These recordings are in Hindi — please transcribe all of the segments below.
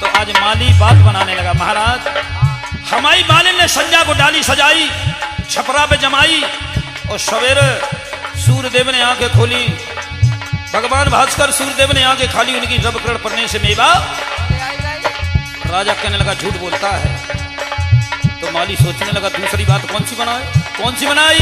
तो आज माली बात बनाने लगा, महाराज हमारी मालिन ने संध्या को डाली सजाई, छपरा पे जमाई और सवेरे सूर्यदेव ने आंखें खोली, भगवान भास्कर सूर्यदेव ने आंखें खाली, उनकी रब करण पड़ने से मेवा। राजा कहने लगा झूठ बोलता है। तो माली सोचने लगा दूसरी बात कौन सी बनाए, कौन सी बनाई।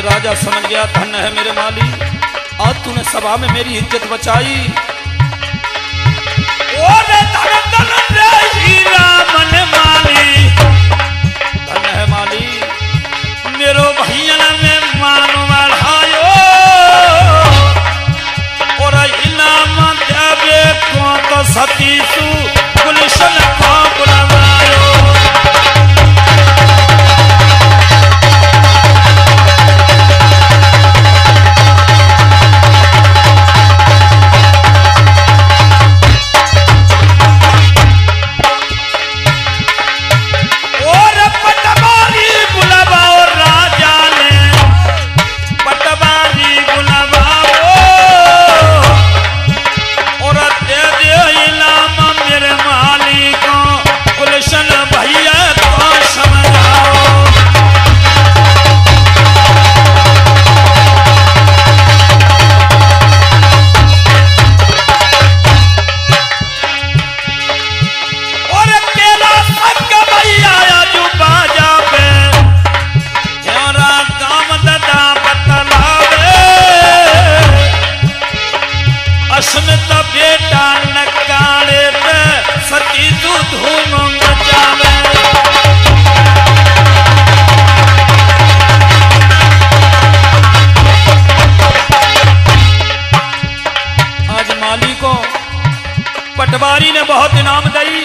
राजा समझ गया धन्य है मेरे माली, आज तूने सभा में मेरी इज्जत बचाई। धन्य है माली, मेरो भैया में मान बढ़ायो और इनाम देवे को तो सतीसु गुलशन को बुलवायो। पटवारी ने बहुत इनाम दई,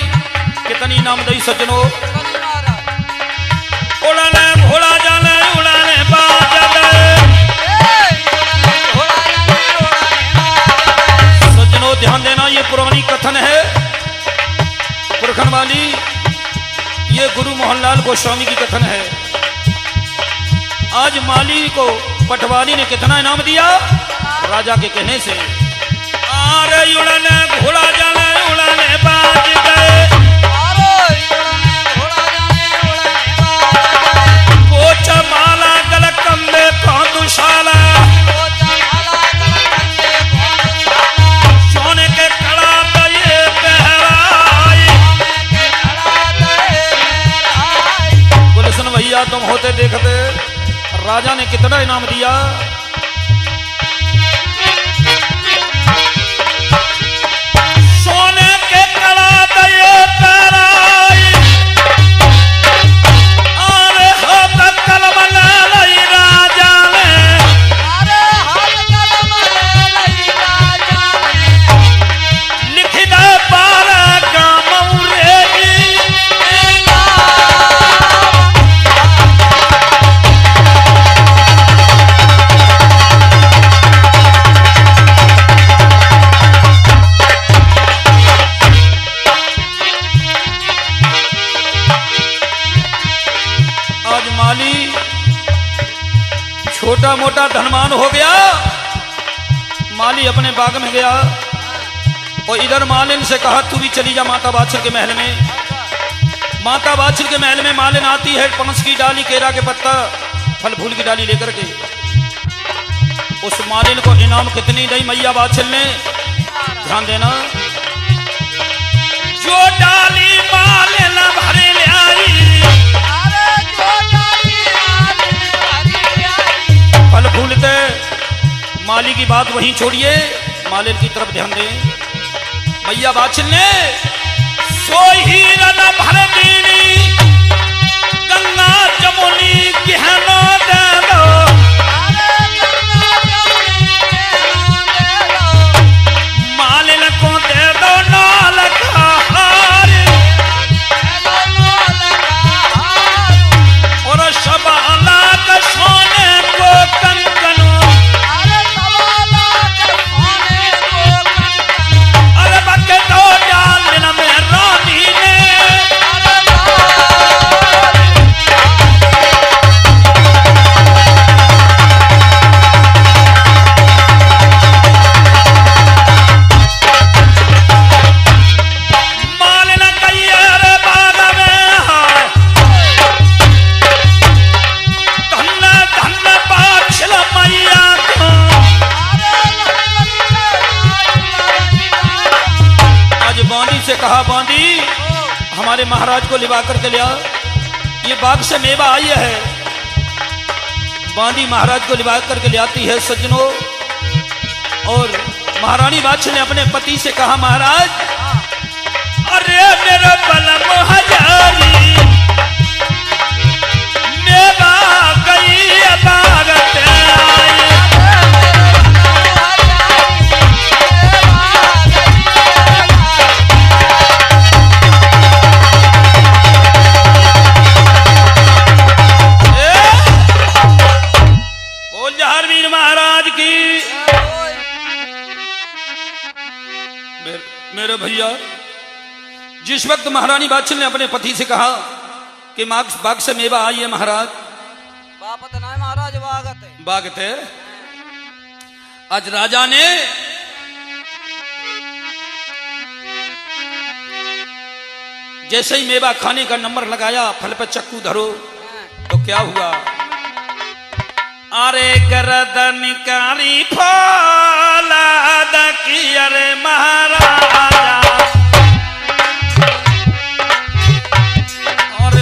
कितनी इनाम दई सज्जनों। उड़ाने भोला जाने उड़ाने सज्जनों ध्यान देना, ये पुरानी कथन है पुरखन वाली, ये गुरु मोहनलाल गोस्वामी की कथन है। आज माली को पटवारी ने कितना इनाम दिया, राजा के कहने से। अरे उड़ाने भोला जाने उड़ाने बाज गए, कोचा माला गल कंबे कौंदुशाला, सोने के कड़ा दये पहराई। बोले सुन भैया तुम होते देखते राजा ने कितना इनाम दिया। छोटा मोटा धनवान हो गया, माली अपने बाग में गया और इधर मालिन से कहा तू भी चली जा माता बाछल के महल में। माता बाछल के महल में मालिन आती है, पनस की डाली, केरा के पत्ता, फल फूल की डाली लेकर के। उस मालिन को इनाम कितनी दी मैया बाछल ने, ध्यान देना। जो डाली मालिन भरे ले आई, फल फूलते, माली की बात वहीं छोड़िए, मालिन की तरफ ध्यान दें। मैया बाछिल ने सोही रन भर दीनी गंगा जमुनी गहनो दे दो मालिन को दे दो नाल का हार और शबाला का सोने को कंकनो अरे बके दो डाल में रानी ने से कहा बांदी हमारे महाराज को लिवा करके लिया ये बाग से मेवा आई है। बांदी महाराज को लिवा करके ले आती है सज्जनों। और महारानी बादशाह ने अपने पति से कहा महाराज अरे मेरा बलम हजारी मेवा गई बागत आई मेरे भैया। जिस वक्त महारानी बादशाह ने अपने पति से कहा कि बाग से मेवा आई है महाराज बापत ना महाराज बागत है। आज राजा ने जैसे ही मेवा खाने का नंबर लगाया फल पर चक्कू धरो तो क्या हुआ अरे गर्दन कारी फौलाद की अरे महाराजा और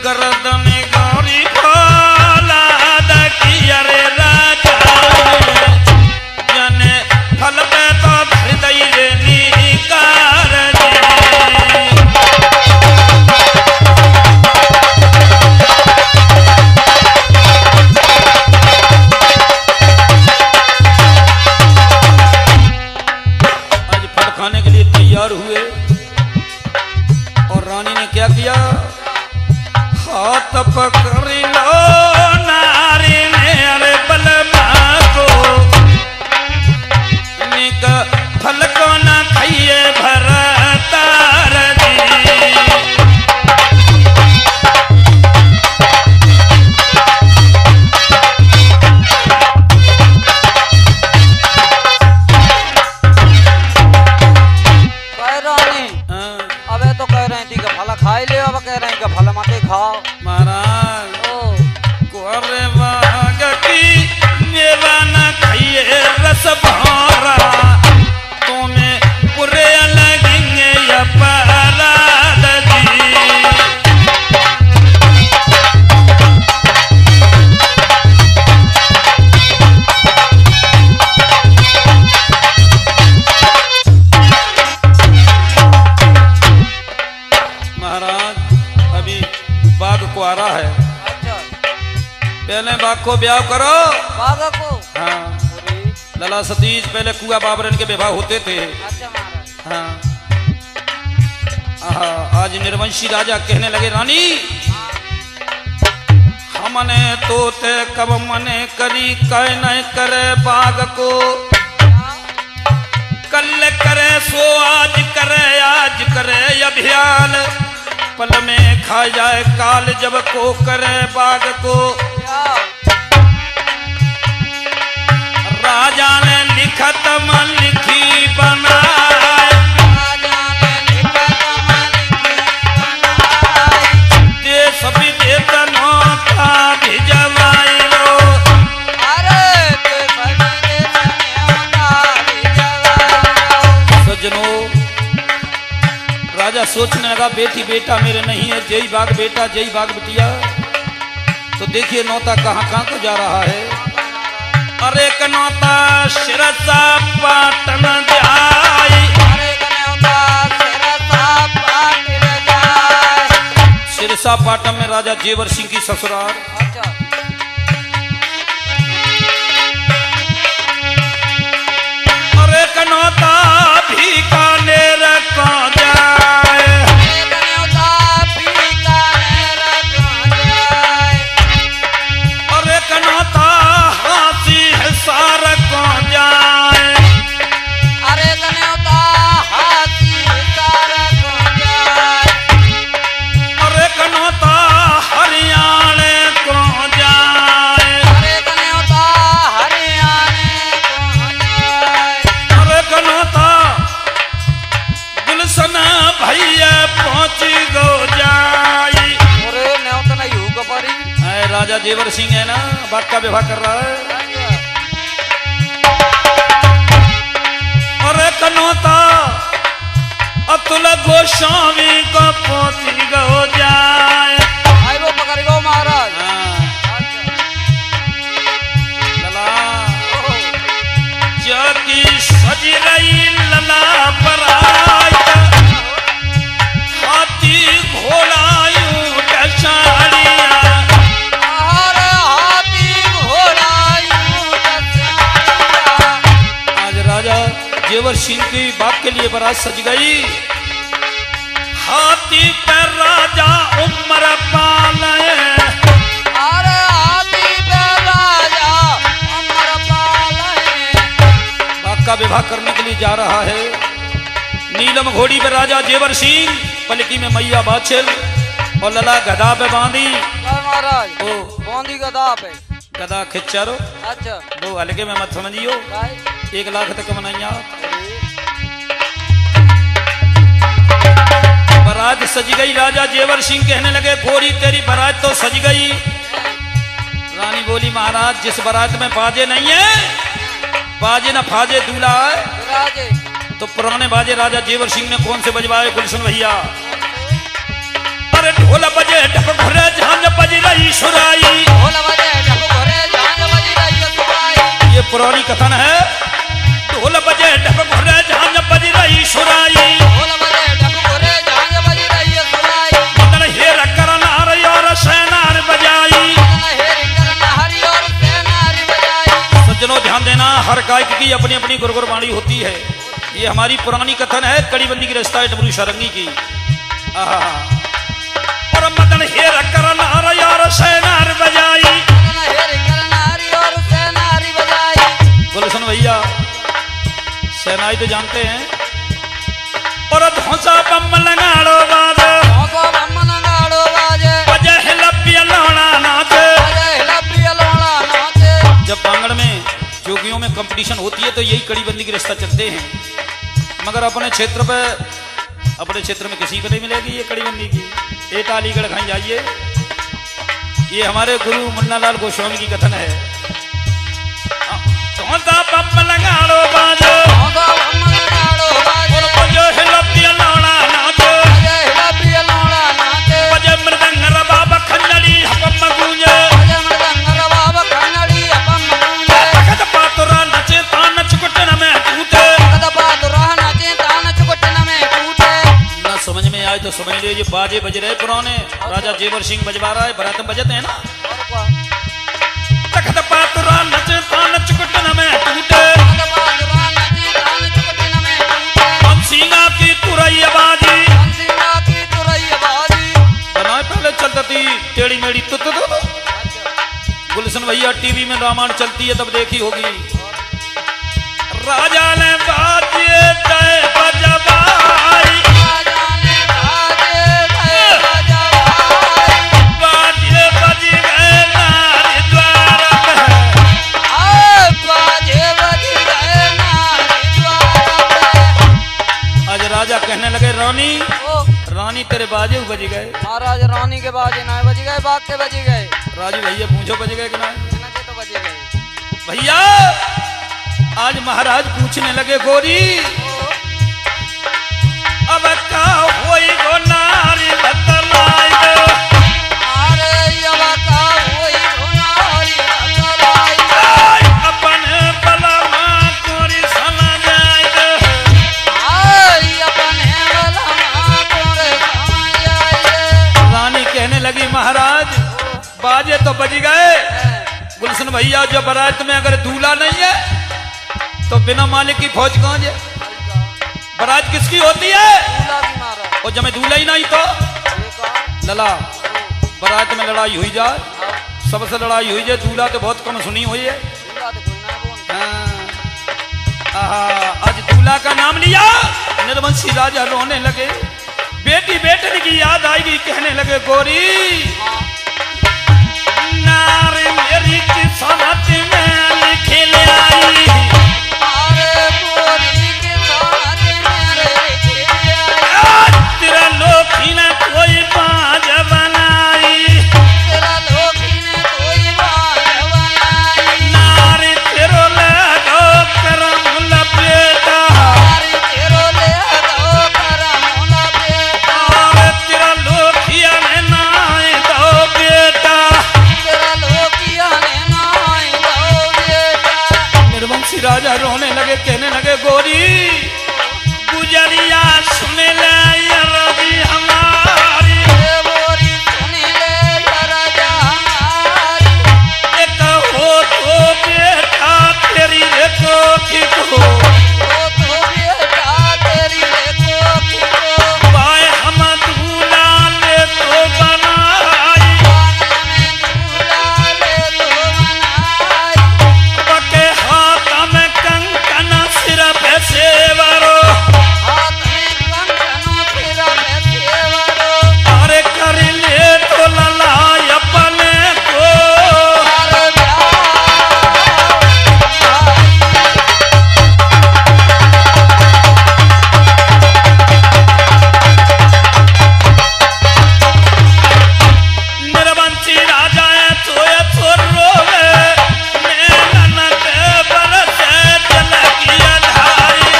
गर्दन कारी फौलाद की अरे राजा जने फल पे तो हृदय रे निकार खाने के लिए तैयार हुए और रानी ने क्या किया हाथ पकड़ लो नारी ने अरे बलमा को निका फल को ना खाइए भरतार दी खाई ले अब कह रहे हैं कि फल मते खाओ महाराज कोरे बाग की मेवा न खाइए रस भरा तुम्हें पूरे लगेंगे अपराध दी बाग को आ रहा है। अच्छा पहले बाग को ब्याह करो बाग को हाँ लला सतीश पहले कुआ बाबरन के विवाह होते थे। अच्छा महाराज हाँ आज निर्वंशी राजा कहने लगे रानी हमने तोते कब मने करी कह न करे बाग को कल करे सो आज करे अभियान पल में खा जाए काल जब को करे बाग को राजा ने लिखत मन लिखी बनाए देश विदेशनों का भिजवाई लो सजनों राजा सोचने लगा बेटी बेटा मेरे नहीं है जय बाग बेटा जय बाग बिटिया तो देखिए नौता कहाँ को जा रहा है अरे नौता शिरसा पाटन जाई विशाखापट्टनम में राजा जेवर सिंह की ससुराल। अच्छा अरे कनौता बीकानेर को जाए, अरे कनौता हाथी हिसार को जाए, अरे कनौता हरियाणे को जाए, अरे कनौता गुलशन भैया पहुंच गो जाई। अरे राजा जेवर सिंह है ना, बात का विवाह कर रहा है। अरे कनौता अतुल गोस्वामी को पहुंच गो जाए। महाराज हाँ, लला जगी सज रही लला पराय, हाथी घोड़ा ऊंट साड़िया। आज राजा जेवर सिंह की बात के लिए बारात सज गई। हाथी पर राजा उम्र पाले, बाग का विवाह करने के लिए जा रहा है। नीलम घोड़ी पर राजा जेवर सिंह, पलकी में मैया बाछल और लला गदा पे बांधी। महाराज ओ बौंदी गदा पे। गदा खिच्चारो अच्छा वो हल्के में मत समझियो, काय? 1 लाख तक मनाइया। बारात सज गई। राजा जेवर सिंह कहने लगे गोरी तेरी बारात तो सज गई। रानी बोली महाराज जिस बारात में बाजे नहीं है, बाजे न फाजे दूल्हा है, राजे तो पुराने बाजे राजा जेवर सिंह ने कौन से बजवाए गुलशन भैया। अरे ढोल बजे ढप घरे झांझ बज रही सुराई। ये पुरानी कथन है। ढोल बजे ढप घरे झांझ बज रही सुराई, मदन हेर करन हरि और सेनार बजाई। सज्जनों ध्यान देना, हर गायक की अपनी अपनी गुरगुरबाणी होती है। ये हमारी पुरानी कथन है, कड़ीबंदी की रस्ता है डमरू सारंगी की। आहा, और मदन हेर करन हरि और सेनार बजाई। गुलशन भैया सेनाई तो जानते हैं। और धौसा बम लगाड़ो बाजे, बजे हिलपिया लौड़ा नाचे। जब बांगड़ में जोगियों में कंपटीशन होती है तो यही कड़ीबंदी की रास्ता चलते हैं, मगर अपने क्षेत्र में किसी को नहीं मिलेगी ये कड़ीबंदी की। एक अलीगढ़ खाई जाइए, ये हमारे गुरु मुन्ना लाल गोस्वामी की कथन है। धौसा बम लगाड़ो बाजे, और बजे हिलपिया लौड़ा नाचे। बजे मृदंग रबाब खंजरी हपम गूंजे, तखत पातुरा नचे तान चुकटन में टूटे। ना समझ में आए तो समझ लीजिए ये बाजे बज रहे पुराने, राजा जेवर सिंह बजवा रहा है, बारात में बजते हैं ना। तखत पातुरा नचे तान चुकटन में टूटे, सिंगा की तुरई बाजी। बनाए पहले चलती थी टेढ़ी मेढ़ी तो गुलशन भैया टीवी में रामायण चलती है तब देखी होगी। राजा ने बाजे जय बजवाई, बाजे बज गए नारी द्वार पे। आज राजा कहने लगे रानी तेरे बाजे बज गए। महाराज रानी के बाजे ना बज गए, बाग के बज गए। राजू भैया पूछो बज गए कि ना? तो बज गए भैया आज महाराज पूछने लगे गोरी अब का होई गो नारी बतलाई दो। अपन बलमा कोरी समा जाए दो। रानी कहने तो बज गए। गुलशन भैया जो बारात में अगर दूल्हा नहीं है तो बिना मालिक की फौज कहाँ जाए? बारात किसकी होती है? दूल्हा की महाराज। और जब मैं दूल्हा ही नहीं तो ये कहा? लला बारात में लड़ाई हुई जाए, हाँ, सबसे लड़ाई हुई जाए, दूल्हा तो बहुत कम सुनी हुई है। दूल्हा तो कोई ना बोल। हाँ। आहा, आज दूल्हा का नाम लिया, निर्वंशी राजा रोने लगे, बेटी बेटन की याद आएगी, कहने लगे गोरी हाँ, नार मेरी किस्मत में लिखे ले आई। अरे गोरी के साथ मेरे खिले आई। आज तेरा लोकी ने कोई बाज बनाई, तेरा लोकी ने कोई बात बनाई। नार तेरो लगो करम लपेटा, अरे तेरो ले दो करमोला बेटा। और तेरा लोकिया ने नाय दो बेटा। तेरा लोकिया ने नाई दो बेटा। निर्वंशी राजा रोने लगे, कहने लगे गोरी गुजरिया सुन ले ये रवि हमारी, ए गोरी सुन ले जरा जा हमारी। एक हो तो बेटा तेरी देखो की को, ओ तो बेटा तेरी देखो किको। पाए हम दूल्हा ले तो बनाई, बांगला में दूल्हा ले तो बनाई। पके हाथ में कंकन सिर पे सेवरो, हाथ में कंकनों फिरा पे सेवरो। अरे कर ले तो ललाई अपने को। अरे ब्याह निर्वंशी राजा तो रोवे, नैनन के बरसे जल की धारी।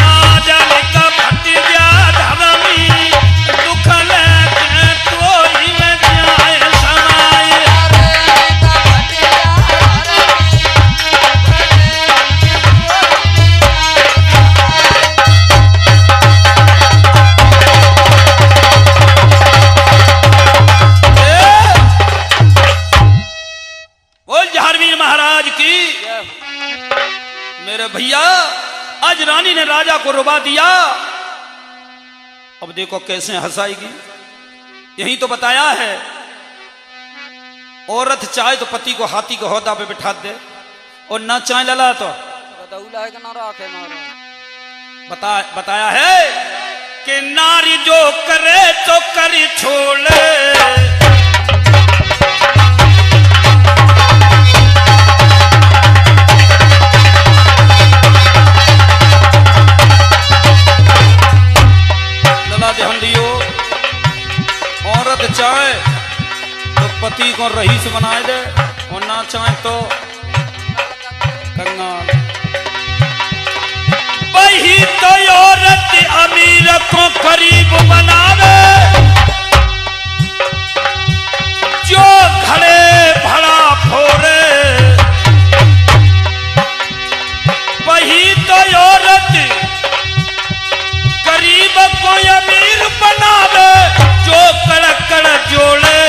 आजल का भटिया धर्मी, दुख लेके कोई में जाए समाई। बोल जहारवीर महाराज की। मेरे भैया आज रानी ने राजा को रुबा दिया, अब देखो कैसे हंसाएगी। यही तो बताया है, औरत चाहे तो पति को हाथी को होदा पे बिठा दे, और ना चाहे लला तो बताया है कि नारी जो करे तो करी छोड़े। लला ध्यान दियो, औरत चाहे तो पति को रईस बनाए दे, और ना चाहे तो कंगाल। वही तो औरत अमीर को गरीब बनावे, जो घड़े भड़ा फोड़े। वही तो औरत गरीब को अमीर बनावे, जो कड़कड़ जोड़े।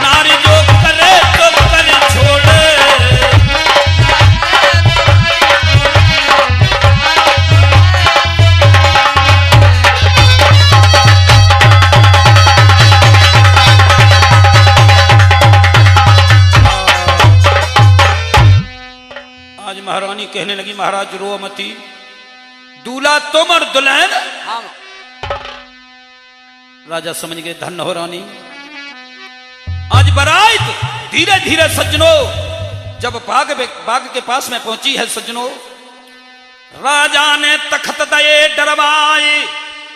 नारी जो करे तो कर छोड़े। आज महारानी कहने लगी महाराज रो मती, दूल्हा तुम और दुल्हन। हम राजा समझ गए धन्य हो रानी। आज बारात धीरे धीरे सज्जनों जब बाग के पास में पहुंची है सज्जनों, राजा ने तखत दये डरवाए,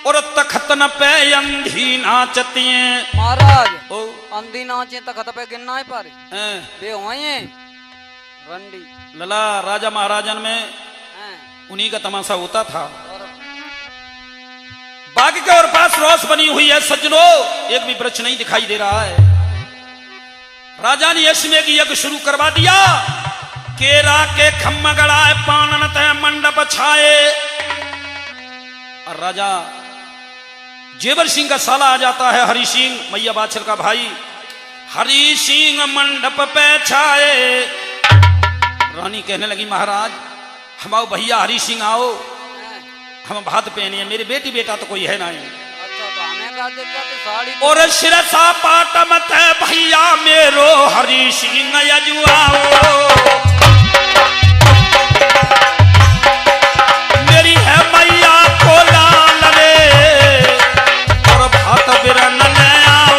और तखत न पे अंधी नाचती हैं। महाराज ओ अंधी नाचे तखत पे गिनना ही पारे हैं, बे हुए रंडी लला राजा महाराजन में हैं। उन्हीं का तमाशा होता था। और बाग के और पास रोस बनी हुई है सज्जनों, एक भी वृक्ष नहीं दिखाई दे रहा है। राजा ने यशमे की यज्ञ शुरू करवा दिया। केरा के खम्म गड़ाए, पानन तय मंडप छाए। और राजा जेवर सिंह का साला आ जाता है हरि सिंह, मैया बाछल का भाई। हरि सिंह मंडप पे छाए। रानी कहने लगी महाराज हम आओ भैया हरि सिंह आओ, हम भात पहने हैं, मेरे बेटी बेटा तो कोई है नहीं। अच्छा तो हमें का दिक्कत है, साड़ी और सिरसा पाटमत है भैया मेरो हरि सिंह यजुआओ। मेरी है मैया को लाल रे और भात बिरन ले आओ।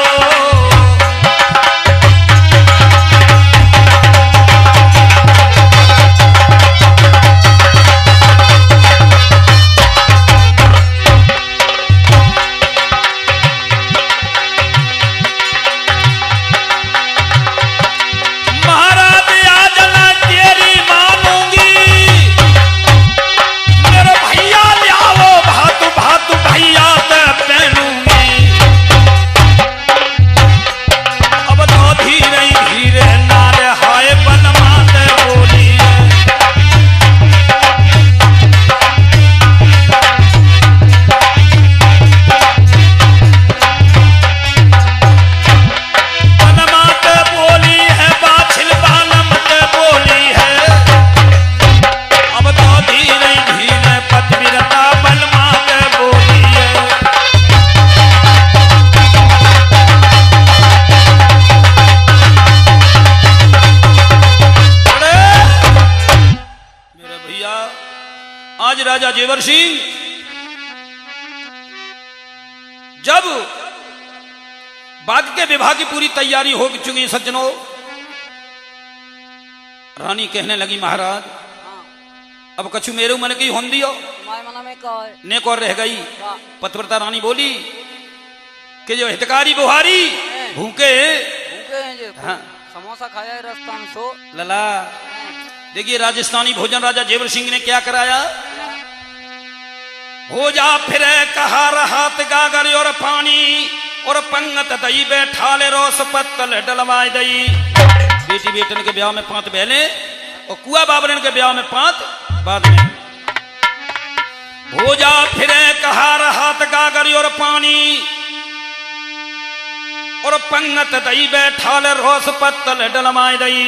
आज राजा जेवर सिंह जब बाग के विवाह की पूरी तैयारी हो चुकी सज्जनों, रानी कहने लगी महाराज अब कछु मेरे मन की हों दियो। तुम्हारे मन में क्या है? नेक और रह गई। पतिव्रता रानी बोली कि जो हितकारी बुहारी भूखे भूखे हैं जो हाँ। समोसा खाया है रास्ता में सो लला। देखिए राजस्थानी भोजन राजा जेवर सिंह ने क्या कराया। भोजा फिरे कहा हाथ गागर और पानी और पंगत दई बैठा ले रोस पत्तल डलवाए दई। बेटी बेटन के ब्याह में 5 बहने और कुआ बाबरन के ब्याह में 5 बाद में। भोजा फिरे कहा हाथ गागर और पानी और पंगत दई बैठा ले रोस पत्तल डलवाए दई।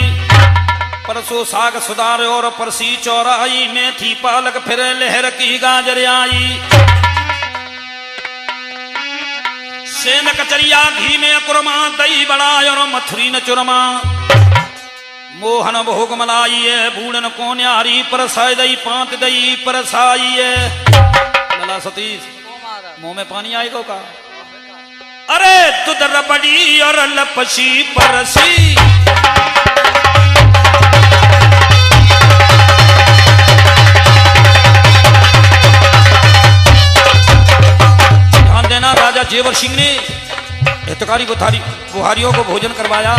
परसों साग सुधार और परसी चौराई मेथी पालक फिर लहर की गाजर आई। सेन कचरिया घी में कुरमा दही बड़ा और मथुरी न चुरमा। मोहन भोग मलाई है बूढ़न को न्यारी परसाई दई 5 दई परसाई है। लला सतीश मुंह में पानी आएगा का। अरे तुद रबड़ी और लपसी परसी। देना राजा जेवर सिंह ने हितकारी बुहारियों को भोजन करवाया।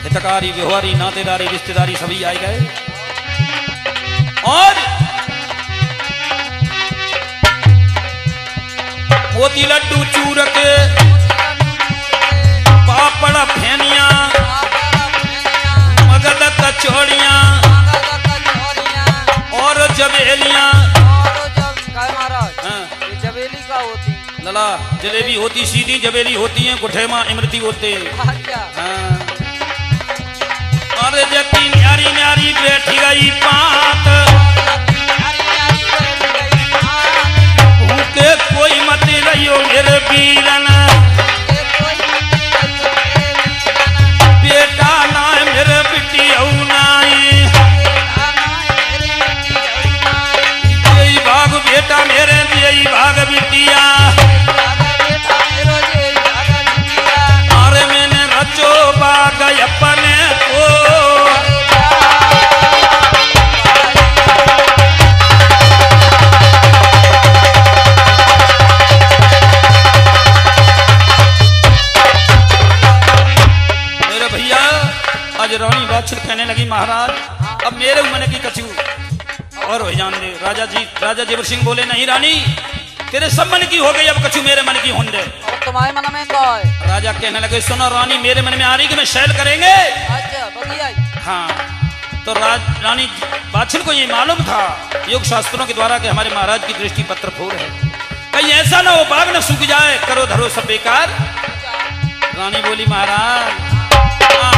हितकारी बिहारी नातेदारी रिश्तेदारी सभी आए गए और मोती लड्डू चूर के पापड़ फेनिया मगध कचौड़ियां और जबेलियां। जबेली का होती लला जलेबी होती सीधी जबेली होती है गुठेमा इमरती होते। हाँ। अरे जकी न्यारी न्यारी बैठी गई पात भूखे कोई मत रहियो मेरे बीरन। बेटा ना मेरे बिटी नाई यही भाग बेटा मेरे यही भाग बिटिया। अरे मैंने रचो बाग अपने को। मेरे भैया आज रानी बादशाह कहने लगी महाराज अब मेरे मन की कछु और हो जान दे। राजा जेवर सिंह बोले नहीं रानी तेरे सब मन की हो गई अब कछु मेरे मन की हों दे। और तुम्हारे मन में क्या है? राजा कहने लगे सुनो रानी मेरे मन में आ रही कि मैं शैल करेंगे। अच्छा बतिया। हाँ तो रानी बाछिल को ये मालूम था योग शास्त्रों के द्वारा कि हमारे महाराज की दृष्टि पत्र फूल है, कहीं ऐसा ना हो बाग न सूख जाए, करो धरो सब बेकार। रानी बोली महाराज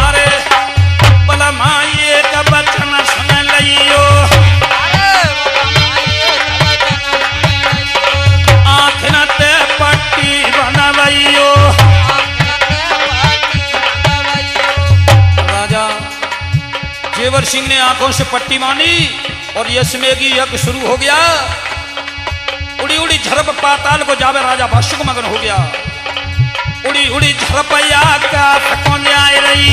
अरे भला माये का बचन सुन लियो, आँख न ते पट्टी बनवैयो। राजा जेवर सिंह ने आंखों से पट्टी मानी और यशमेघी यज्ञ शुरू हो गया। उड़ी उड़ी झरप पाताल को जावे राजा भाष्य को मगन हो गया। उड़ी उड़ी झरपैया का थकों आए रही,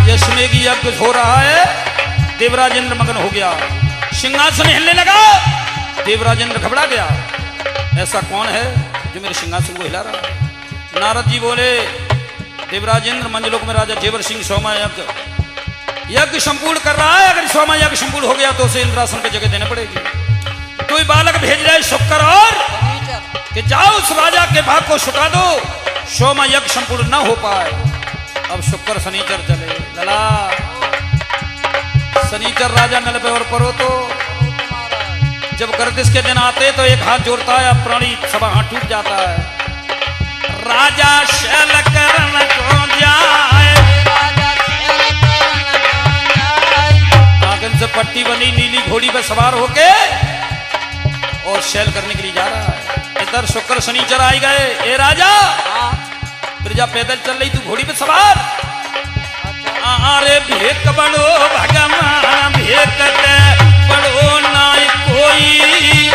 यशमेघी यज्ञ हो रहा है। देवराजेंद्र मगन हो गया, सिंहासन हिलने लगा। देवराजेंद्र घबरा गया, ऐसा कौन है जो मेरे सिंहासन को हिला रहा है। नारद जी बोले देवराजेंद्र मंजलोक में राजा जेवर सिंह सोमा यज्ञ संपूर्ण कर रहा है, अगर सोमा यज्ञ संपूर्ण हो गया तो उसे इंद्रासन पे जगह देनी पड़ेगी। तो ये बालक भेज रहे शुक्र और कि जाओ उस राजा के भाग को छुटा दो, सोमा यज्ञ संपूर्ण न हो पाए। अब शुक्र शनिचर चले लला, शनिचर राजा नल पे और परो तो जब गर्दिश के दिन आते तो एक हाथ जोड़ता है, प्राणी सभा हाथ टूट जाता है। राजा शैल करन को जाए, आंगन से पट्टी बनी नीली घोड़ी पे सवार होके और शैल करने के लिए जा रहा है। इधर शुक्र शनिचर आई गए। ए राजा प्रजा पैदल चल रही, तू घोड़ी पे सवार। अरे भेक बड़ो भगवान भेकते बड़ो नाई कोई,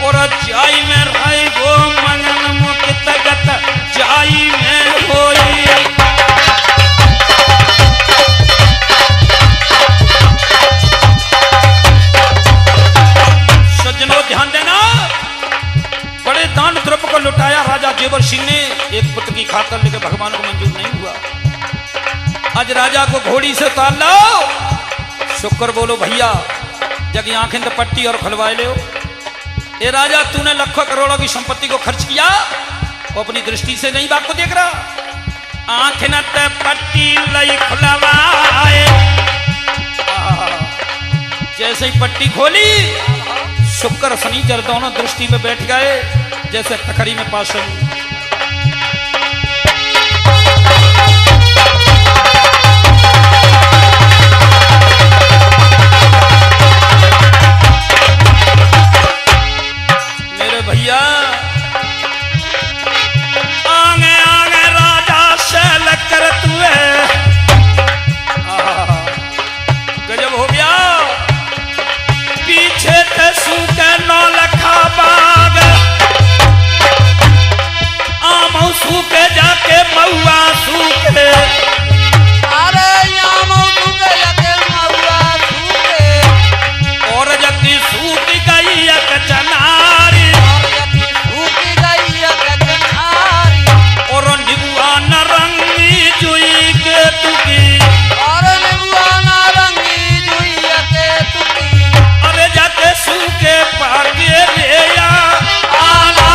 और जाई में राय गो मंगन मुक्त गत जाई में होई। सज्जनों ध्यान देना, बड़े दान द्रव्य को लुटाया राजा जेवर सिंह ने एक पुत्र की खातर, लेकिन भगवान को मंजूर नहीं हुआ। आज राजा को घोड़ी से उतार लो। शुक्र बोलो भैया जगी आंखें तो पट्टी और खुलवाए ले। ए राजा तूने लाखों करोड़ों की संपत्ति को खर्च किया, वो अपनी दृष्टि से नहीं बात को देख रहा। आंखें न ते पट्टी लई खुलवाए, जैसे ही पट्टी खोली शुक्र शनिचर दोनों दृष्टि में बैठ गए जैसे टखरी में पासन। मेरे भैया आगे आगे राजा शैल कर तुए, गजब हो गया। पीछे ते सूखे नौ लखा बाग, आम सूखे जाके महुआ सूखे, अरे आम सूखे जाके महुआ सूखे, और जबकि सूख गई एक चनारी, और जबकि सूख गई एक चनारी, और निबुआ नरंगी जुई के तुकी, और निबुआ नरंगी जुई के तुकी, अरे जाके सूखे पाके ले आना।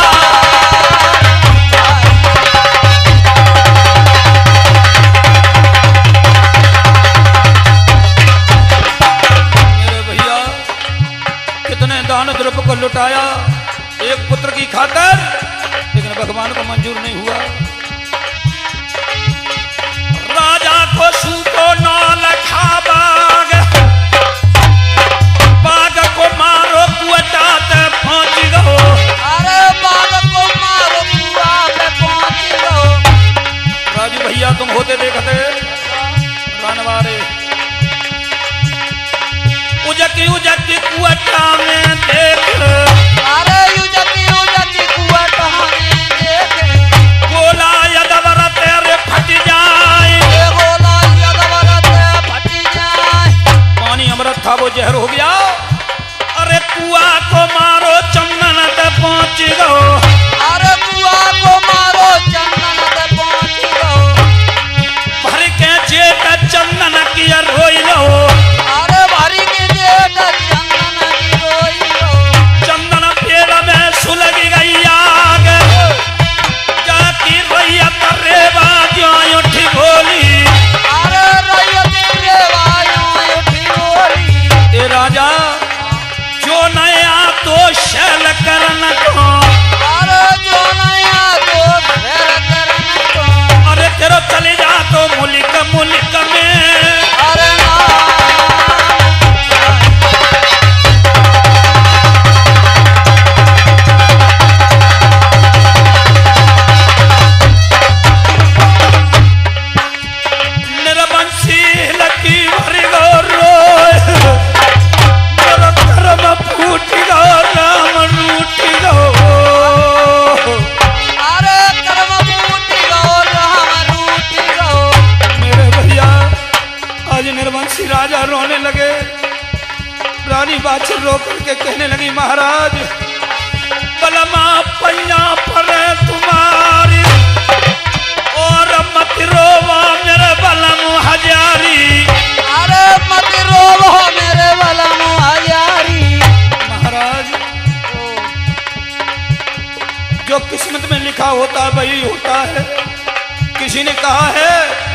मेरे भैया कितने दान द्रव्य को लुटाया एक पुत्र की खातर, लेकिन भगवान को मंजूर नहीं हुआ। राजा को सूखो नौ लखा बाग, बाग को मारो कुआटात पहुंच गो, अरे बाग को मारो कुआ पे पहुंच गो। राजू भैया तुम होते देखते रानवारे उजकी उजकी कुआटा में देख, अरे उजकी कुआटा में देख, गोला यदवर तेरे फट जाए, ये गोला यदवर तेरे फट जाए। पानी अमृत था वो जहर हो गया। अरे कुआ को मारो चंदन ते पहुंच गो, अरे कुआ को मारो चंदन ते पहुंच गो, भर के जेठ चंदन किया रोई लो, अरे भरी के जेठ चंदन की रोई लो, रानी बाछल रो करके कहने लगी महाराज बलमा पैया पर तुम्हारी और मत रोवा मेरे बलम हजारी। अरे मत रोवो मेरे बलम हजारी। महाराज जो किस्मत में लिखा होता वही होता है। किसी ने कहा है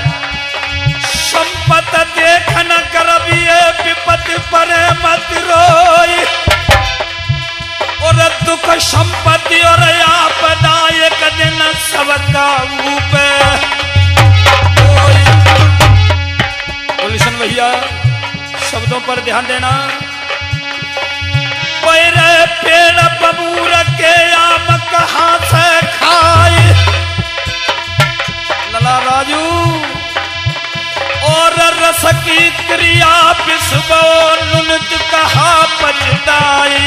संपत देख न करबिए विपत पर मत रोई और दुख संपत्ति और आपदा एक दिन सबका ऊपर। गुलशन भैया शब्दों पर ध्यान देना। पैरे पेड़ बबूर के आम कहां से खाए लला राजू और रस की क्रिया विश्व नुनत कहा पछताई।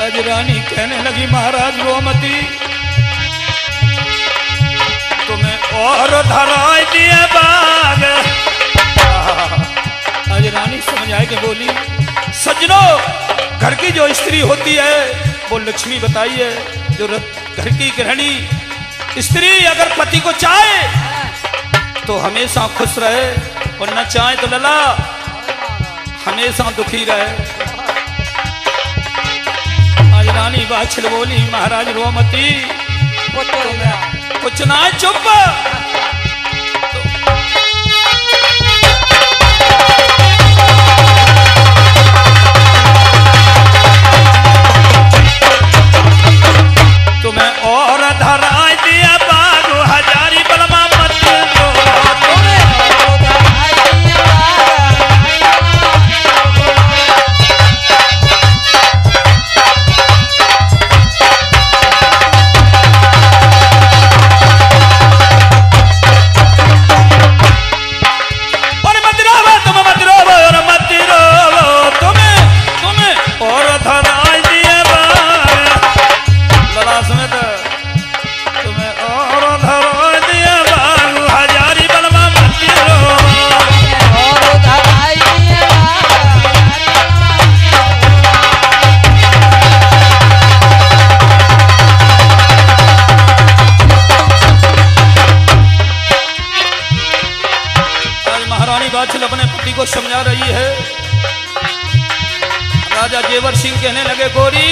आज रानी कहने लगी महाराज रोमती तुम्हें और धराई दिए बाग। आज रानी समझ आए के बोली सज्जनों घर की जो स्त्री होती है वो लक्ष्मी बताई है। जो घर की गृहिणी स्त्री अगर पति को चाहे तो हमेशा खुश रहे और न चाहे तो लला हमेशा दुखी रहे। आज रानी बाछल बोली महाराज रोमती कुछ ना चुप। तुम्हें और धराई दिया बागु हजारी बलमा मत रो। अपने पति को समझा रही है। राजा जेवर सिंह कहने लगे गोरी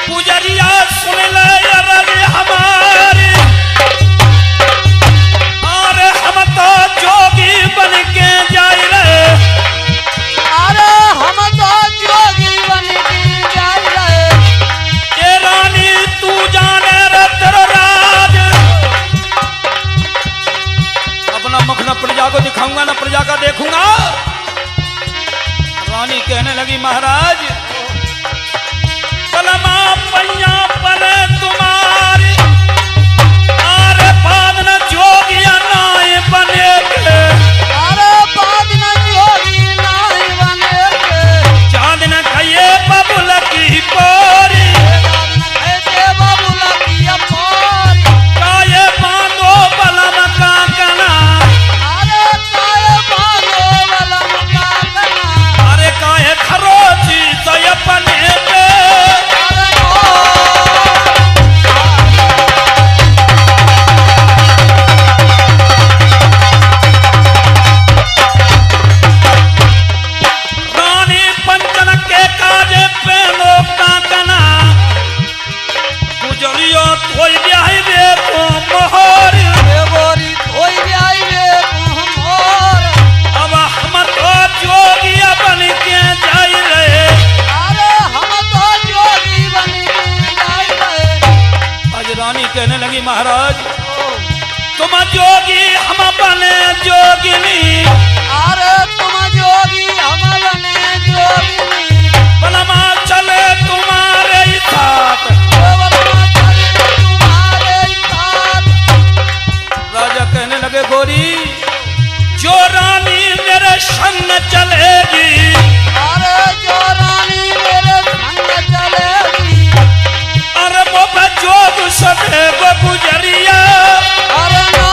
पुजरिया सुन ले अरे हमारी अरे हम तो जोगी बन के जाए रहे। अरे हम तो जोगी बन के जाए रहे। ये रानी तू जाने रे तेरा राज अपना मुख न प्रजा को दिखाऊंगा न प्रजा का देखूंगा। रानी कहने लगी महाराज बलमा पैया पर तुम्हारी अरे बाद न जोगिया नाय बने के। अरे बाद न जोगी नाय बने के। चांद न खाइए बबुल की पोरी बबुल की पोरी काये बांधो बलम का कना। अरे काये बांधो बलम का कना। अरे काये खरोची तो अपने पे। रानी पंचन के काजे पे लोका कना गुजरियो थोई ब्याही दे तो मोहर। गोरी धोई आई रे मोहर। अब हम तो जोगिया बन के जाई रहे। अरे हम तो जोगी बन के जाए रहे। आज रानी कहने लगी महाराज तुम जोगी हम बने जोगिनी। अरे तुम जोगी हम बने जोगिनी। बलमा चले तुम्हारे ही साथ। बलमा चले तुम्हारे साथ। राजा कहने लगे गोरी जो रानी मेरे संग चलेगी। अरे जो रानी मेरे संग चलेगी। अरे वो जोग सदे वो गुजरिया। अरे ना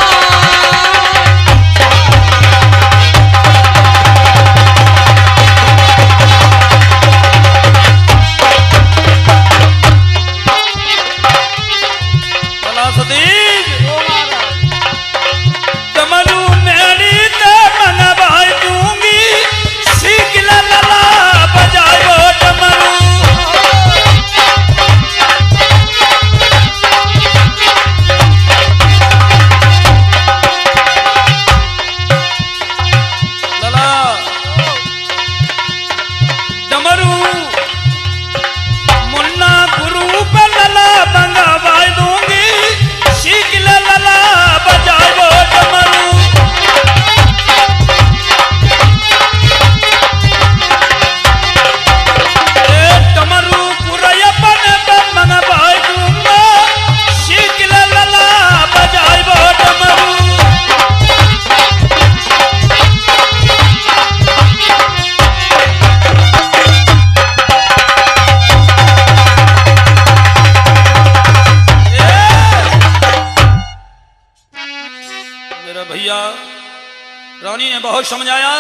भैया रानी ने बहुत समझाया,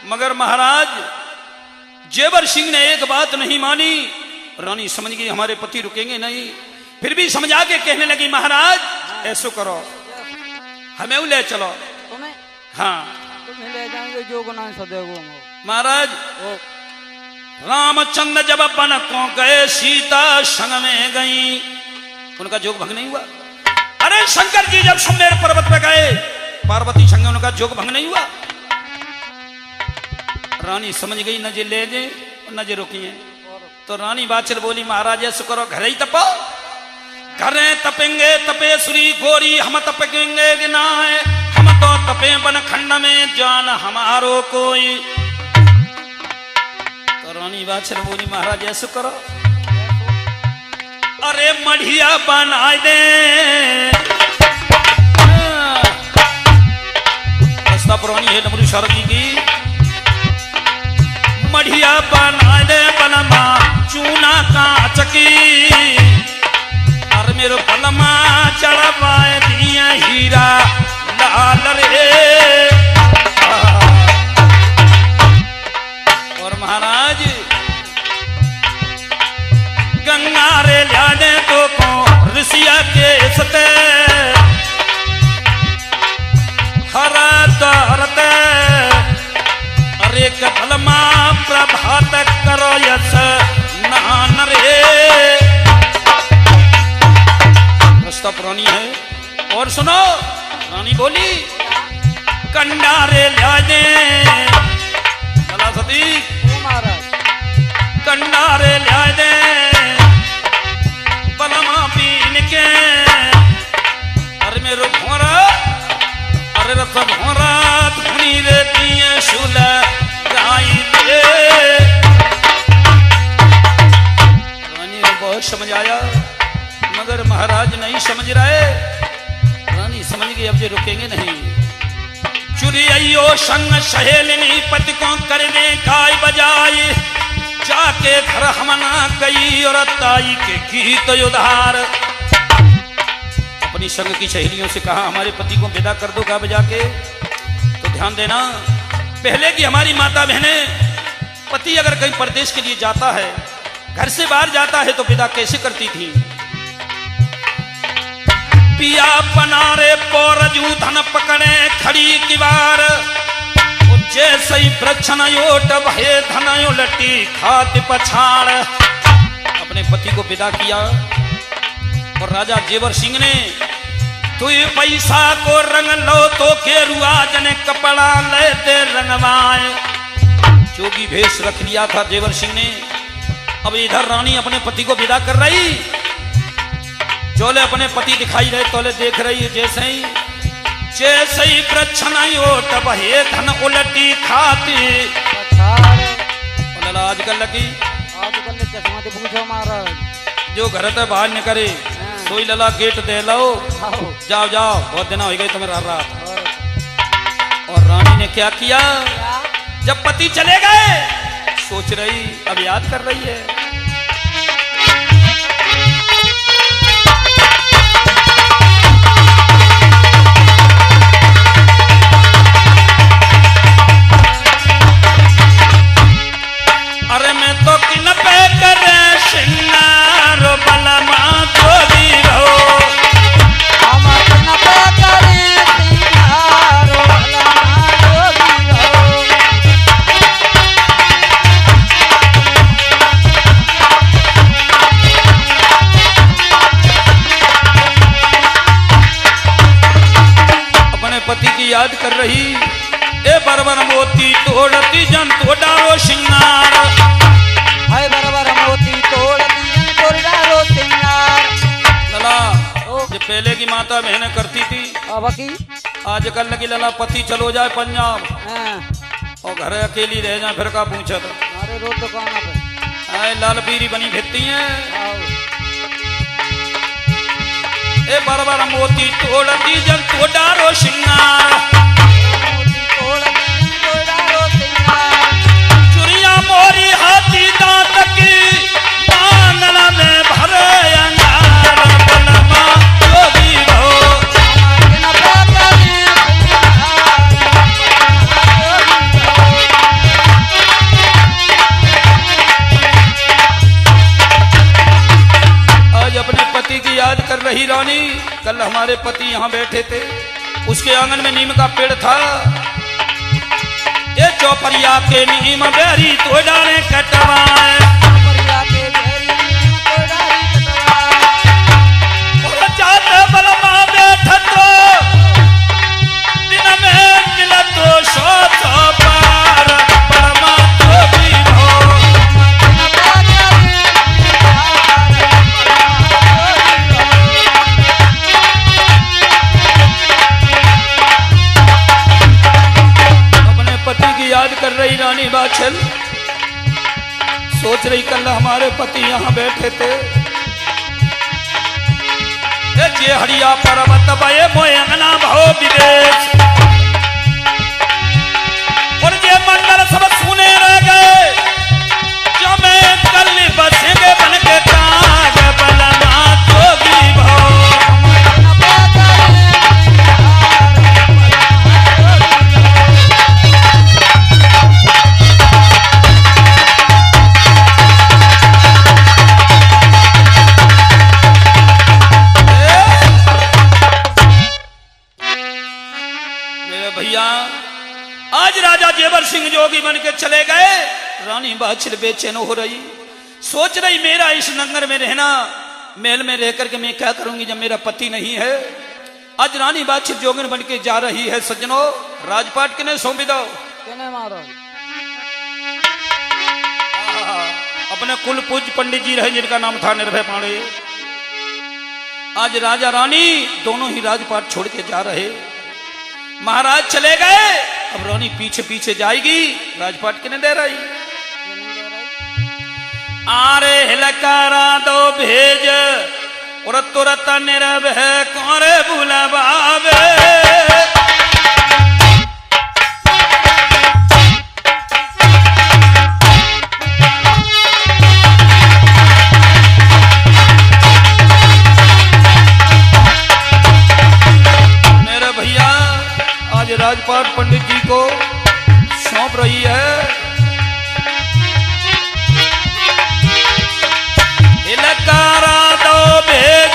मगर महाराज जेवर सिंह ने एक बात नहीं मानी। रानी समझ गई हमारे पति रुकेंगे नहीं, फिर भी समझा के कहने लगी, महाराज ऐसो करो, हमें ले चलो। तुम्हें हाँ तुम्हें ले जाएंगे जो गुनाह सदैव। महाराज रामचंद्र जब बन को गए, सीता संग में गई, उनका जोग भंग नहीं हुआ। अरे शंकर जी जब सुमेर पर्वत पे गए, पार्वती संग, उनका जोग भंग नहीं हुआ। रानी समझ गई न जे ले जे न जे रोकिए। तो रानी बाचल बोली, महाराज ऐसा करो, घर ही तपा, घरे तपेंगे तपेश्वरी गोरी, हम तपेंगे गिना है, हम तो तपे बन खंड में, जान हमारो कोई। तो रानी बाचल बोली, महाराज ऐसा करो, अरे मढ़िया बना दे, रास्ता पुरानी है डमरू शारदी की, मढ़िया बना दे बलमा चूना कांच की, और मेरो बलमा चढ़वाए दिया हीरा लाल रे। और महाराज गंगा रे ला दे तो को ऋषिया के सते, हरा दरते, अरे कलमा प्रभात करो यस नान रे। रास्ता पुरानी है। और सुनो, रानी बोली, कंडारे ला दे, चला सती, कंडारे ला दे, बलमा पीन के, अरे मेरो घोरा, अरे रथ घोरा धुनी रे दिए शुल गाई दे। रानी को बहुत समझ आया, मगर महाराज नहीं समझ रहे। रानी समझ गई अब ये रुकेंगे नहीं। चुरियो संग सहेलिनी पति को कर दे गाय बजाई, जाके घर हमना कई और ताई के गीत उधार। अपनी संग की सहेलियों से कहा, हमारे पति को विदा कर दो गा बजा के। तो ध्यान देना, पहले की हमारी माता बहनें, पति अगर कहीं परदेश के लिए जाता है, घर से बाहर जाता है, तो विदा कैसे करती थी। पिया पनारे पोरजू धन पकड़े खड़ी किवार, जैसे ही प्रच्छन योट भये धन उलटी खात पछाड़। अपने पति को विदा किया और राजा जेवर सिंह ने, तू पैसा को रंग लो तो केरुआ जने कपड़ा लेते रंगवाए। जोगी भेष रख लिया था जेवर सिंह ने। अब इधर रानी अपने पति को विदा कर रही, जोले अपने पति दिखाई रहे, तोले देख रही है। जैसे ही प्रच्छन ओट बहे धन उलटी खाती। आजकल लगी, आजकल पूछो महाराज, जो घर से बाहर निकले सोई लला गेट दे लो, जाओ जाओ, बहुत दिन हो गए तुम्हें रात। और रानी ने क्या किया, जब पति चले गए, सोच रही, अब याद कर रही है। अरे मैं तो किन पे करे सिंगार बलमा जोगी हो, हम किन पे करे सिंगार बलमा जोगी हो। अपने पति की याद कर रही, ए बरबर मोती तोड़ती जन तोड़ारो सिंगार, हाय बरबर मोती तोड़ती जन तोड़ारो सिंगार। लला जो पहले की माता बहनें करती थी, अब की आजकल लगी लला पति चलो जाए पंजाब हैं, और घर अकेली रह जाए, फिर का पूछत। अरे रोज दुकान पे आए लाल पीरी बनी फिरती हैं। आओ। ए बरबर मोती तोड़ती जन तोड़ारो सिंगार, मोती तोड़ती जन तोड़ारो सिंगार। चुरिया मोरी हाथी दांत की, मांगला में भरे अंगार बलमा जोगी हो। हम किन पे करे पति की याद कर रही रानी। कल हमारे पति यहाँ बैठे थे, उसके आंगन में नीम का पेड़ था। ये चौपरिया के नीम बेरी तो डाले कटवाए, चौपरिया के बेरी नीम तो डाली कटवाए। और जाते बलमा बैठे तो दिन में मिला तो सौ पार बलमा तो भी हो। अपने पति की याद कर रही रानी बाछल, सोच रही कल हमारे पति यहाँ बैठे थे। जे हरिया पर्वत बये मोए अंगना भो विदेश, और जे मंडल सब सुने रह गए, जो मैं कल बसेंगे बन के काग बलना जोगी भो। भैया आज राजा जेवर सिंह जोगी बन के चले गए। रानी बाछिल बेचैन हो रही, सोच रही मेरा इस नगर में रहना, महल में रहकर के मैं क्या करूंगी जब मेरा पति नहीं है। आज रानी बाछिल जोगिन बन के जा रही है। सज्जनों, राजपाट किने सौंपी दो। केने मारो? अपने कुल पूज्य पंडित जी रहे जिनका नाम था निर्भय पांडे। आज राजा रानी दोनों ही राजपाट छोड़ के जा रहे। महाराज चले गए, अब रानी पीछे पीछे जाएगी। राजपाट किने दे रही? आरे हिलकारा दो भेज, और तुरत निर्भय कोरे बुलवावे। मेरे भैया आज राजपाट पंडित जी को सौंप रही है। इलकारा दो भेज,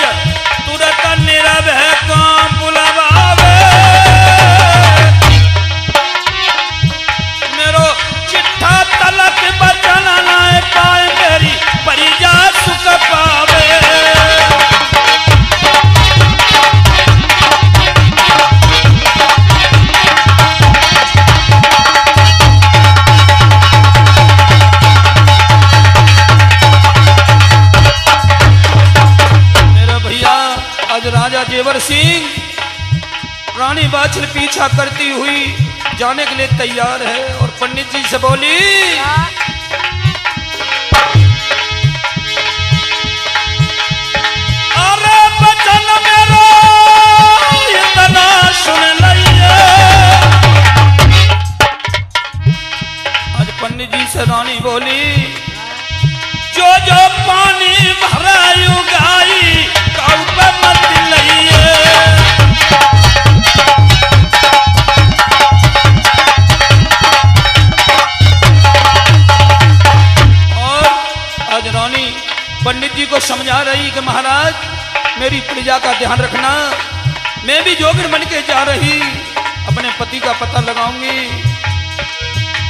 तुरंत निर्भय काम बुलवावे। मेरो चिट्ठा तलक बचन नाय पाए, मेरी परिजा सुख पावे। राजा जेवर सिंह रानी बाछिल पीछा करती हुई जाने के लिए तैयार है, और पंडित जी से बोली, अरे बचन मेरो इतना सुन लिये। आज पंडित जी से रानी बोली, जो जो पानी भरायु गाई मत लइए। और आज रानी पंडित जी को समझा रही कि महाराज मेरी प्रजा का ध्यान रखना, मैं भी जोगिन बन के जा रही, अपने पति का पता लगाऊंगी।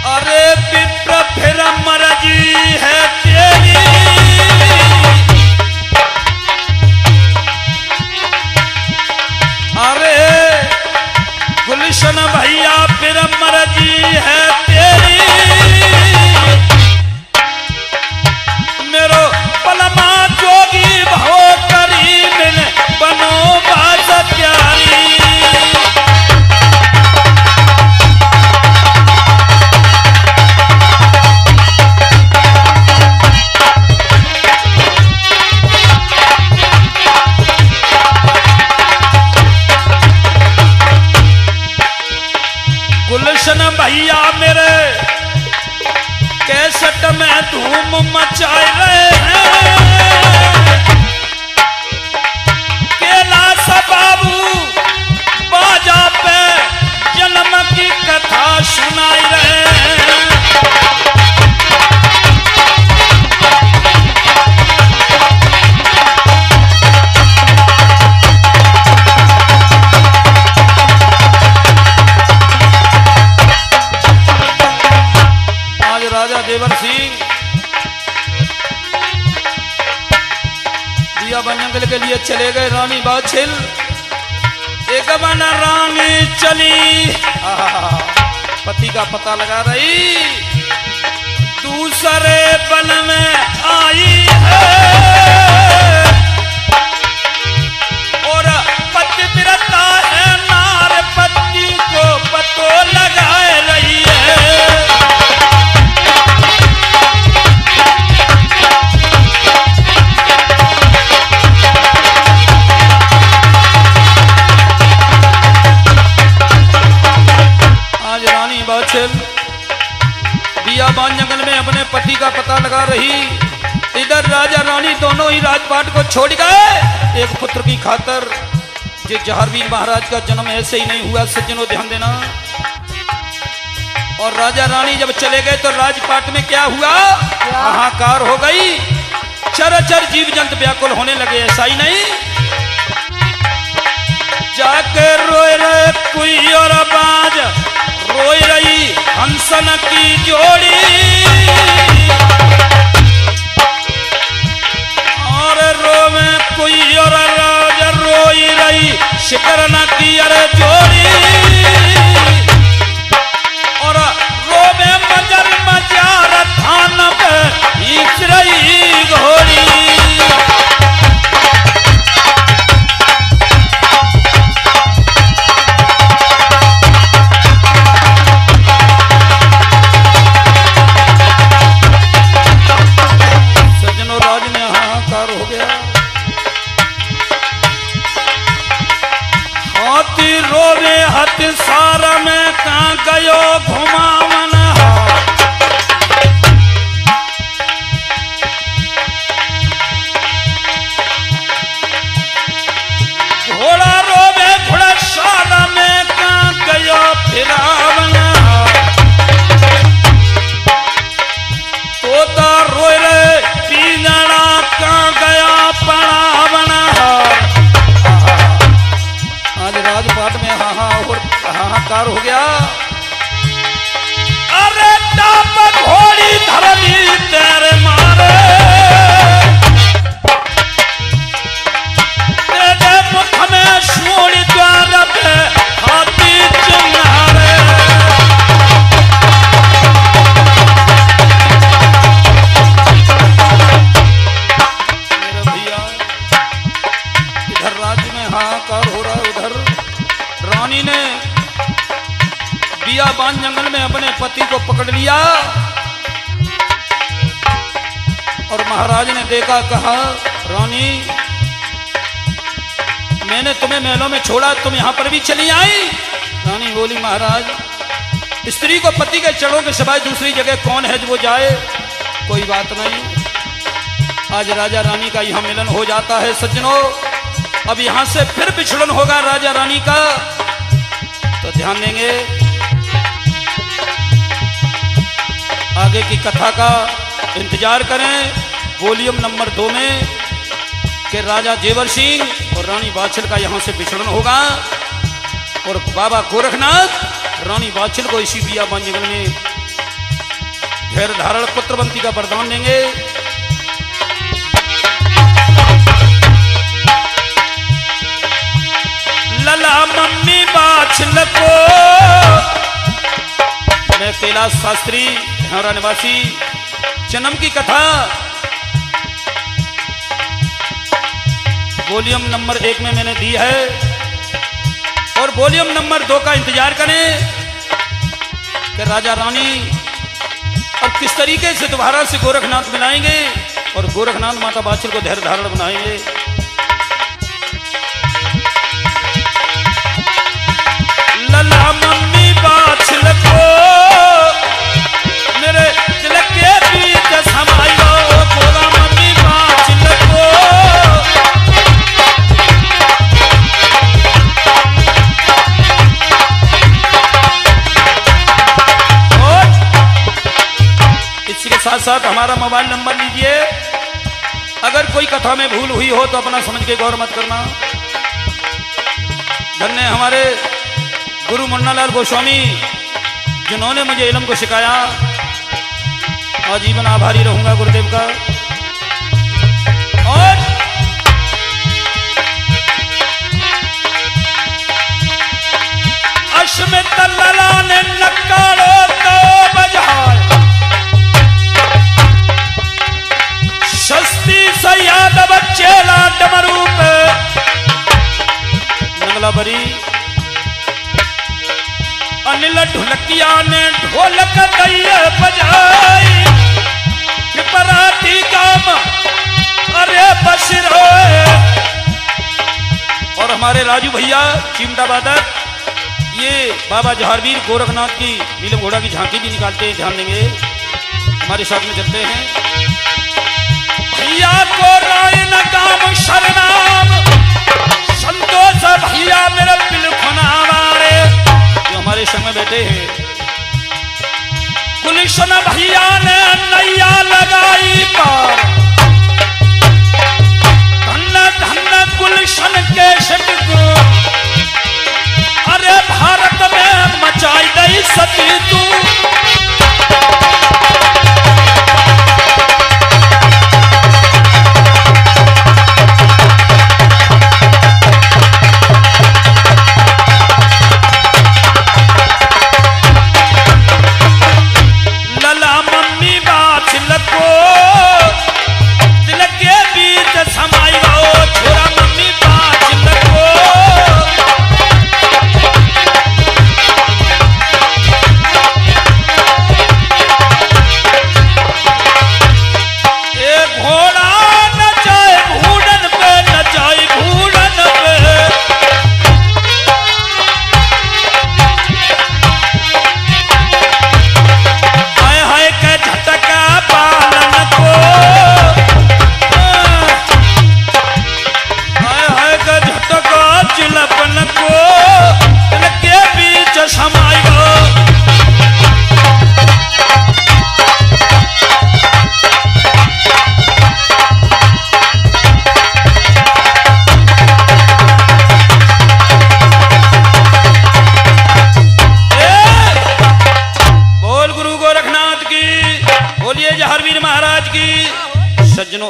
अरे विप्र फिर मर्जी है तेरी, अरे गुलशन भैया फिर मर्जी है तेरी। मेरो पलमा जोगी भो करी मिल बनो बास प्यारी। लिए चले गए रानी बाछिल। एक बना रानी चली, पति का पता लगा रही, दूसरे बन में आई है और पतिव्रता है नार, पति को पतो लगाए रही है। आज रानी बाछिल बियाबान जंगल में अपने पति का पता लगा रही। इधर राजा रानी दोनों ही राजपाट को छोड़ गए एक पुत्र की खातर। जो जहारवीर महाराज का जन्म ऐसे ही नहीं हुआ, सज्जनों ध्यान देना। और राजा रानी जब चले गए तो राजपाट में क्या हुआ, हाहाकार हो गई। चरचर जीव जंतु व्याकुल होने लगे। ऐसा ही नहीं, जाके रोए रहे कोई और बाज, रोई रही हंसन की जोड़ी। और रोवे कोई और राज, रोई रही शिकरन की अरे जोड़ी। और रोवे मजर मजार थान पे ईच रही घोड़ी। रोवे हत सारा में कहाँ गयो घुमावन। घोड़ा रोवे घोड़ा सारा में कहाँ गयो फिरावन। तोता रोए रे पीजड़ा कहाँ गया पड़ावन। आज राजपाट में हाहाकार हो गया। अरे टाप घोड़ी धरनी तेरे मारे, तेरे मुख में सूढ़ द्वार पे हाथी चिन्हारे। मेरे भैया, इधर राज्य में हाहाकार हो रहा है, उधर रानी ने बियाबान जंगल में अपने पति को पकड़ लिया। और महाराज ने देखा, कहा रानी मैंने तुम्हें महलों में छोड़ा, तुम यहां पर भी चली आई। रानी बोली महाराज स्त्री को पति के चरणों के सिवाय दूसरी जगह कौन है जो वो जाए। कोई बात नहीं, आज राजा रानी का यहां मिलन हो जाता है। सज्जनों अब यहां से फिर बिछड़न होगा राजा रानी का, तो ध्यान देंगे आगे की कथा का इंतजार करें। वॉल्यूम नंबर 2 में कि राजा जेवर सिंह और रानी बाछिल का यहां से बिछड़न होगा और बाबा गोरखनाथ रानी बाछिल को इसी बियाबान जंगल में धैर्य धारण पुत्रवंती का वरदान देंगे। लला मम्मी बाछिल को, मैं कैलाश शास्त्री हमारा निवासी, जन्म की कथा वॉल्यूम नंबर 1 में मैंने दी है और वॉल्यूम नंबर 2 का इंतजार करें कि राजा रानी और किस तरीके से दोबारा से गोरखनाथ मिलाएंगे और गोरखनाथ माता बाछिल को धैर्य धारण बनाएंगे। लला मम्मी बाछिल को मेरे दिल के बीच समाई लो, गोरा मम्मी बाछिल को। और इसी के साथ साथ हमारा मोबाइल नंबर लीजिए। अगर कोई कथा में भूल हुई हो तो अपना समझ के गौर मत करना। धन्य हमारे गुरु मुन्नालाल गोस्वामी जिन्होंने मुझे इल्म को सिखाया, आजीवन आभारी रहूंगा गुरुदेव का। और काड़ो तो बजाय सस्ती सा यादव चेला डमरू पे नगला बरी अनिल ढोलकिया ने ढोलक दैया बजाई पिपराती काम अरे बशरो और हमारे राजू भैया चिमटा बादक ये बाबा जहारवीर गोरखनाथ की नीलम घोड़ा की झांकी भी निकालते हैं, ध्यान देंगे हमारे साथ में चलते हैं। भैया को रायन काम शरनाम संतोष भैया मेरे बिलखना हमारे जो हमारे संग में बैठे हैं। गुलशन भैया ने नैया लगाई पार धन्ना धन्ना गुलशन के शक को अरे भारत में मचाई दई सती तू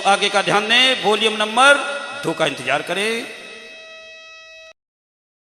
आगे का ध्यान दें, वॉल्यूम नंबर 2 का इंतजार करें।